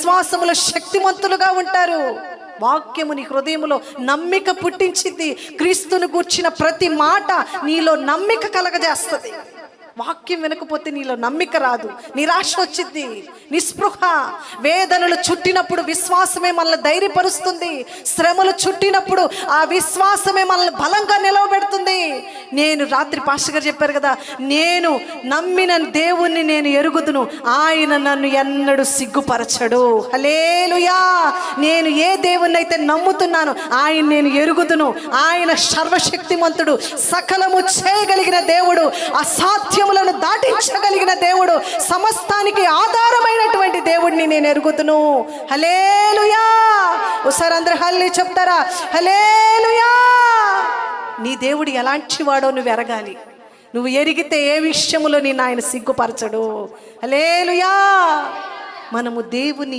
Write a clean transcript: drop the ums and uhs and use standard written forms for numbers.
విశ్వాసములో శక్తిమంతులుగా ఉంటారు. వాక్యము నీ హృదయములో నమ్మిక పుట్టించింది. క్రీస్తును గూర్చిన ప్రతి మాట నీలో నమ్మిక కలగజేస్తుంది. వాక్యం వినకపోతే నీలో నమ్మిక రాదు, నిరాశ వచ్చింది, నిస్పృహ. వేదనలు చుట్టినప్పుడు విశ్వాసమే మనల్ని ధైర్యపరుస్తుంది. శ్రమలు చుట్టినప్పుడు ఆ విశ్వాసమే మనల్ని బలంగా నిలవబెడుతుంది. నేను రాత్రి పాస్టర్ గారు చెప్పారు కదా, నేను నమ్మిన దేవుణ్ణి నేను ఎరుగుదును, ఆయన నన్ను ఎన్నడూ సిగ్గుపరచడు. హల్లెలూయా. నేను ఏ దేవుణ్ణి అయితే నమ్ముతున్నాను ఆయన నేను ఎరుగుదును. ఆయన సర్వశక్తిమంతుడు, సకలము చేయగలిగిన దేవుడు, అసాధ్యములను దాటించగలిగిన దేవుడు, సమస్తానికి ఆధారమైనటువంటి దేవుడిని నేను ఎరుగుదును. హల్లెలూయా. ఒకసారి అందరూ హల్లెలూయా చెప్తారా? హల్లెలూయా. నీ దేవుడు ఎలాంటి వాడో నువ్వు ఎరగాలి. నువ్వు ఎరిగితే ఏ విషయములో నేను ఆయన సిగ్గుపరచడు. హల్లెలూయా. మనము దేవుని